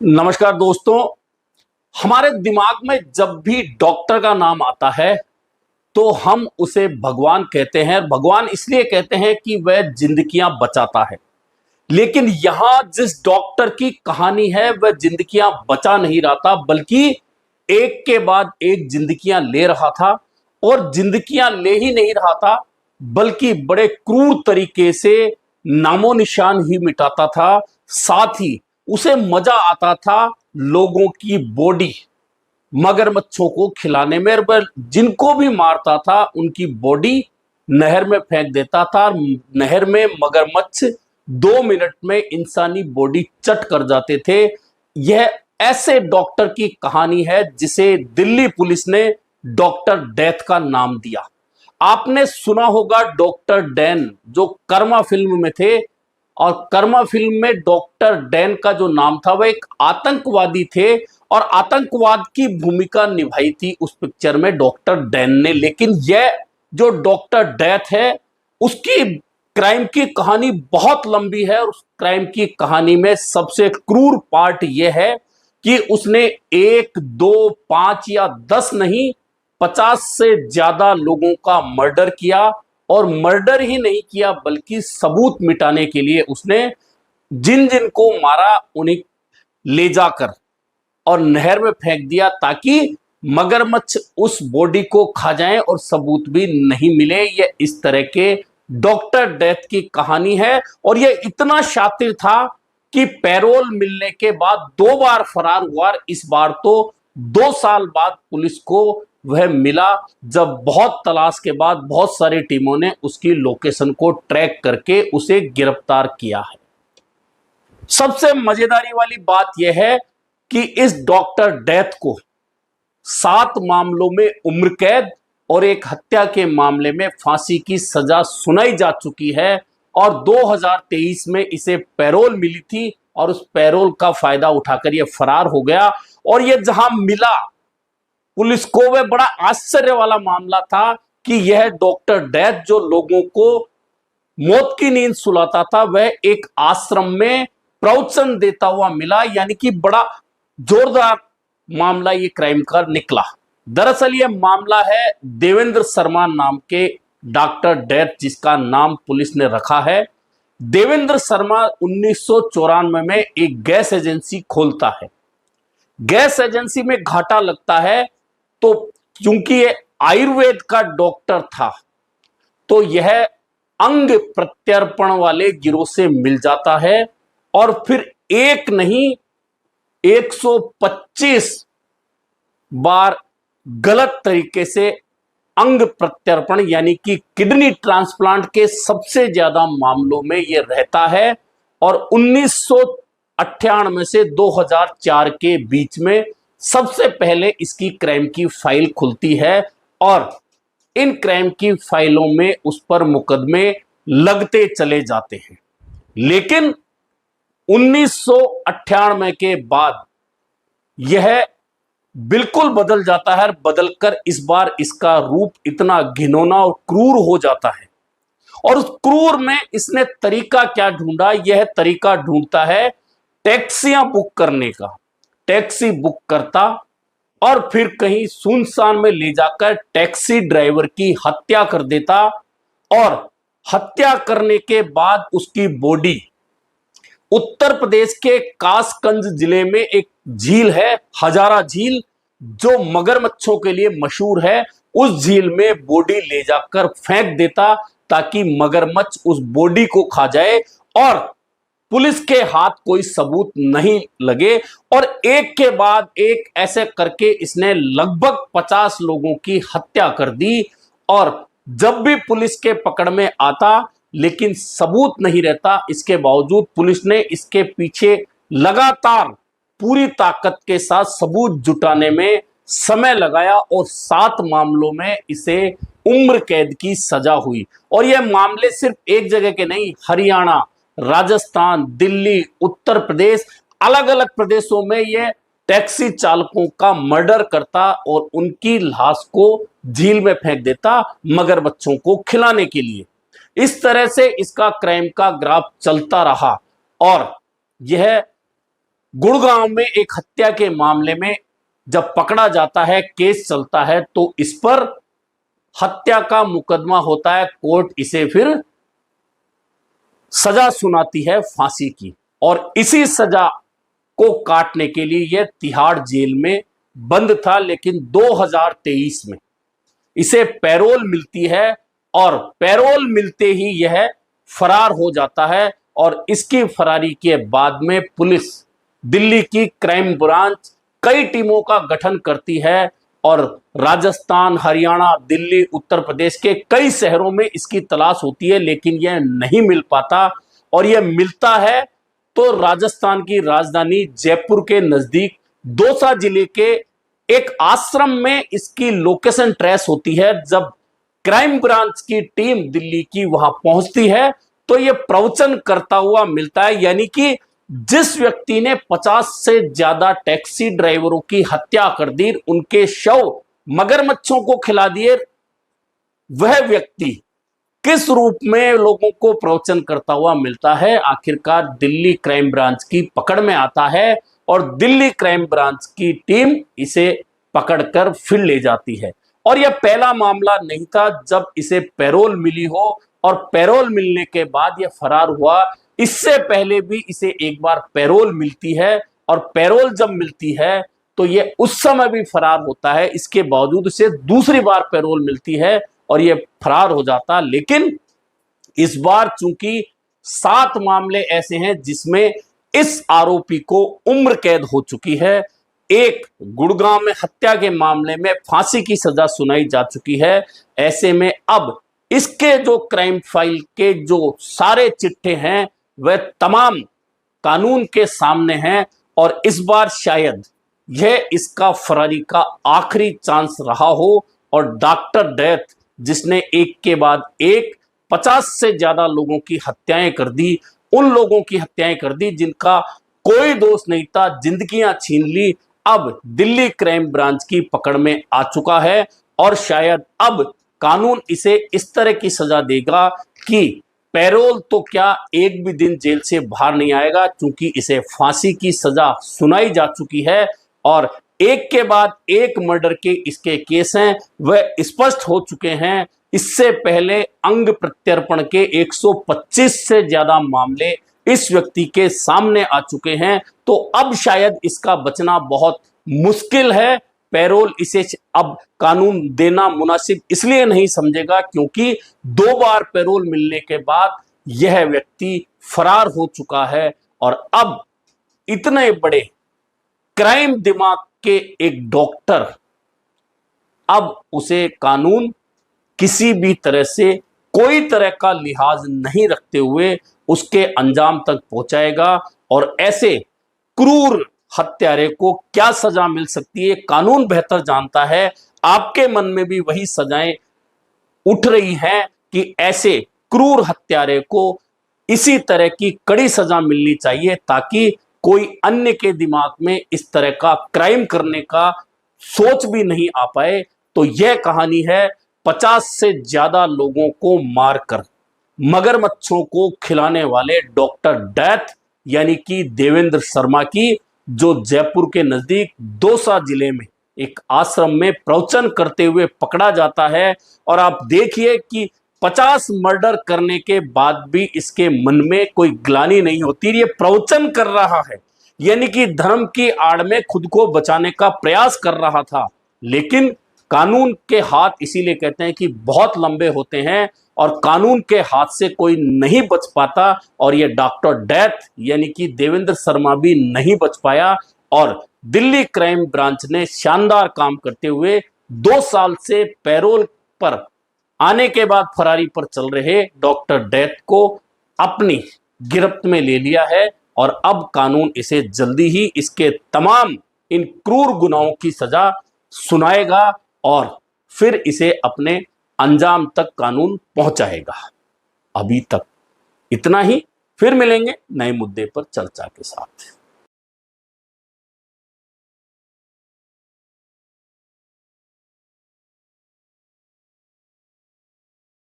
नमस्कार दोस्तों। हमारे दिमाग में जब भी डॉक्टर का नाम आता है तो हम उसे भगवान कहते हैं। भगवान इसलिए कहते हैं कि वह जिंदगियां बचाता है। लेकिन यहां जिस डॉक्टर की कहानी है वह जिंदगियां बचा नहीं रहा था, बल्कि एक के बाद एक जिंदगियां ले रहा था। और जिंदगियां ले ही नहीं रहा था, बल्कि बड़े क्रूर तरीके से नामो निशान ही मिटाता था। साथ ही उसे मजा आता था लोगों की बॉडी मगरमच्छों को खिलाने में। वह जिनको भी मारता था उनकी बॉडी नहर में फेंक देता था। नहर में मगरमच्छ 2 मिनट में इंसानी बॉडी चट कर जाते थे। यह ऐसे डॉक्टर की कहानी है जिसे दिल्ली पुलिस ने डॉक्टर डेथ का नाम दिया। आपने सुना होगा डॉक्टर डैन, जो कर्मा फिल्म में थे। और कर्मा फिल्म में डॉक्टर डैन का जो नाम था वह एक आतंकवादी थे, और आतंकवाद की भूमिका निभाई थी उस पिक्चर में डॉक्टर डैन ने। लेकिन यह जो डॉक्टर डेथ है उसकी क्राइम की कहानी बहुत लंबी है। और उस क्राइम की कहानी में सबसे क्रूर पार्ट यह है कि उसने 1, 2, 5 या 10 नहीं, 50 से ज्यादा लोगों का मर्डर किया। और मर्डर ही नहीं किया बल्कि सबूत मिटाने के लिए उसने जिन जिन को मारा उन्हें ले जाकर और नहर में फेंक दिया, ताकि मगरमच्छ उस बॉडी को खा जाएं और सबूत भी नहीं मिले। ये इस तरह के डॉक्टर डेथ की कहानी है। और ये इतना शातिर था कि पैरोल मिलने के बाद 2 बार फरार हुआ। इस बार तो 2 साल बाद पुलिस को वह मिला, जब बहुत तलाश के बाद बहुत सारी टीमों ने उसकी लोकेशन को ट्रैक करके उसे गिरफ्तार किया है। सबसे मजेदारी वाली बात यह है कि इस डॉक्टर डेथ को 7 मामलों में उम्र कैद और एक हत्या के मामले में फांसी की सजा सुनाई जा चुकी है। और 2023 में इसे पैरोल मिली थी और उस पैरोल का फायदा उठाकर यह फरार हो गया। और यह जहां मिला पुलिस को, वह बड़ा आश्चर्य वाला मामला था कि यह डॉक्टर डेथ जो लोगों को मौत की नींद सुलाता था, वह एक आश्रम में प्रवचन देता हुआ मिला। यानी कि बड़ा जोरदार मामला ये क्राइम का निकला। दरअसल ये मामला है देवेंद्र शर्मा नाम के डॉक्टर डेथ, जिसका नाम पुलिस ने रखा है। देवेंद्र शर्मा 1994 में एक गैस एजेंसी खोलता है। गैस एजेंसी में घाटा लगता है, तो क्योंकि ये आयुर्वेद का डॉक्टर था तो यह अंग प्रत्यर्पण वाले गिरोह से मिल जाता है। और फिर एक नहीं 125 बार गलत तरीके से अंग प्रत्यर्पण यानी कि किडनी ट्रांसप्लांट के सबसे ज्यादा मामलों में यह रहता है। और 1998 से 2004 के बीच में सबसे पहले इसकी क्राइम की फाइल खुलती है। और इन क्राइम की फाइलों में उस पर मुकदमे लगते चले जाते हैं। लेकिन 1998 के बाद यह बिल्कुल बदल जाता है। बदलकर इस बार इसका रूप इतना घिनौना और क्रूर हो जाता है। और उस क्रूर में इसने तरीका क्या ढूंढा? यह तरीका ढूंढता है टैक्सियां बुक करने का। टैक्सी बुक करता और फिर कहीं सुनसान में ले जाकर टैक्सी ड्राइवर की हत्या कर देता। और हत्या करने के बाद उसकी बॉडी उत्तर प्रदेश के कासगंज जिले में एक झील है, हजारा झील, जो मगरमच्छों के लिए मशहूर है। उस झील में बॉडी ले जाकर फेंक देता ताकि मगरमच्छ उस बॉडी को खा जाए और पुलिस के हाथ कोई सबूत नहीं लगे। और एक के बाद एक ऐसे करके इसने लगभग 50 लोगों की हत्या कर दी। और जब भी पुलिस के पकड़ में आता लेकिन सबूत नहीं रहता, इसके बावजूद पुलिस ने इसके पीछे लगातार पूरी ताकत के साथ सबूत जुटाने में समय लगाया। और 7 मामलों में इसे उम्र कैद की सजा हुई। और यह मामले सिर्फ एक जगह के नहीं, हरियाणा, राजस्थान, दिल्ली, उत्तर प्रदेश, अलग अलग प्रदेशों में यह टैक्सी चालकों का मर्डर करता और उनकी लाश को झील में फेंक देता मगरमच्छों को खिलाने के लिए। इस तरह से इसका क्राइम का ग्राफ चलता रहा। और यह गुड़गांव में एक हत्या के मामले में जब पकड़ा जाता है, केस चलता है, तो इस पर हत्या का मुकदमा होता है। कोर्ट इसे फिर सजा सुनाती है फांसी की, और इसी सजा को काटने के लिए यह तिहाड़ जेल में बंद था। लेकिन 2023 में इसे पैरोल मिलती है, और पैरोल मिलते ही यह फरार हो जाता है। और इसकी फरारी के बाद में पुलिस, दिल्ली की क्राइम ब्रांच कई टीमों का गठन करती है, और राजस्थान, हरियाणा, दिल्ली, उत्तर प्रदेश के कई शहरों में इसकी तलाश होती है, लेकिन यह नहीं मिल पाता। और यह मिलता है तो राजस्थान की राजधानी जयपुर के नजदीक दौसा जिले के एक आश्रम में इसकी लोकेशन ट्रेस होती है। जब क्राइम ब्रांच की टीम दिल्ली की वहां पहुंचती है तो यह प्रवचन करता हुआ मिलता है, यानी कि जिस व्यक्ति ने 50 से ज्यादा टैक्सी ड्राइवरों की हत्या कर दी, उनके शव मगरमच्छों को खिला दिए, वह व्यक्ति किस रूप में लोगों को प्रवचन करता हुआ मिलता है, आखिरकार दिल्ली क्राइम ब्रांच की पकड़ में आता है। और दिल्ली क्राइम ब्रांच की टीम इसे पकड़कर फिर ले जाती है। और यह पहला मामला नहीं था जब इसे पैरोल मिली हो, और पैरोल मिलने के बाद यह फरार हुआ। इससे पहले भी इसे एक बार पैरोल मिलती है, और पैरोल जब मिलती है तो यह उस समय भी फरार होता है। इसके बावजूद इसे दूसरी बार पैरोल मिलती है और यह फरार हो जाता। लेकिन इस बार चूंकि 7 मामले ऐसे हैं जिसमें इस आरोपी को उम्र कैद हो चुकी है, एक गुड़गांव में हत्या के मामले में फांसी की सजा सुनाई जा चुकी है, ऐसे में अब इसके जो क्राइम फाइल के जो सारे चिट्ठे हैं वह तमाम कानून के सामने हैं। और इस बार शायद यह इसका फरारी का आखिरी चांस रहा हो, और डॉक्टर डेथ जिसने एक के बाद एक 50 से ज्यादा लोगों की हत्याएं कर दी, उन लोगों की हत्याएं कर दी जिनका कोई दोष नहीं था, जिंदगियां छीन ली, अब दिल्ली क्राइम ब्रांच की पकड़ में आ चुका है। और शायद अब कानून इसे इस तरह की सजा देगा कि पैरोल तो क्या, एक भी दिन जेल से बाहर नहीं आएगा, क्योंकि इसे फांसी की सजा सुनाई जा चुकी है। और एक के बाद एक मर्डर के इसके केस हैं वह स्पष्ट हो चुके हैं। इससे पहले अंग प्रत्यर्पण के 125 से ज्यादा मामले इस व्यक्ति के सामने आ चुके हैं। तो अब शायद इसका बचना बहुत मुश्किल है। पैरोल इसे अब कानून देना मुनासिब इसलिए नहीं समझेगा क्योंकि 2 बार पैरोल मिलने के बाद यह व्यक्ति फरार हो चुका है। और अब इतने बड़े क्राइम दिमाग के एक डॉक्टर, अब उसे कानून किसी भी तरह से, कोई तरह का लिहाज नहीं रखते हुए उसके अंजाम तक पहुंचाएगा। और ऐसे क्रूर हत्यारे को क्या सजा मिल सकती है कानून बेहतर जानता है। आपके मन में भी वही सजाएं उठ रही हैं कि ऐसे क्रूर हत्यारे को इसी तरह की कड़ी सजा मिलनी चाहिए, ताकि कोई अन्य के दिमाग में इस तरह का क्राइम करने का सोच भी नहीं आ पाए। तो यह कहानी है 50 से ज्यादा लोगों को मारकर मगरमच्छों को खिलाने वाले डॉक्टर डेथ यानी कि देवेंद्र शर्मा की, जो जयपुर के नजदीक दौसा जिले में एक आश्रम में प्रवचन करते हुए पकड़ा जाता है। और आप देखिए कि 50 मर्डर करने के बाद भी इसके मन में कोई ग्लानि नहीं होती। ये प्रवचन कर रहा है, यानी कि धर्म की आड़ में खुद को बचाने का प्रयास कर रहा था। लेकिन कानून के हाथ इसीलिए कहते हैं कि बहुत लंबे होते हैं, और कानून के हाथ से कोई नहीं बच पाता। और ये डॉक्टर डेथ यानी कि देवेंद्र शर्मा भी नहीं बच पाया। और दिल्ली क्राइम ब्रांच ने शानदार काम करते हुए 2 साल से पैरोल पर आने के बाद फरारी पर चल रहे डॉक्टर डेथ को अपनी गिरफ्त में ले लिया है। और अब कानून इसे जल्दी ही इसके तमाम इन क्रूर गुनाहों की सजा सुनाएगा, और फिर इसे अपने अंजाम तक कानून पहुंचाएगा। अभी तक इतना ही, फिर मिलेंगे नए मुद्दे पर चर्चा के साथ।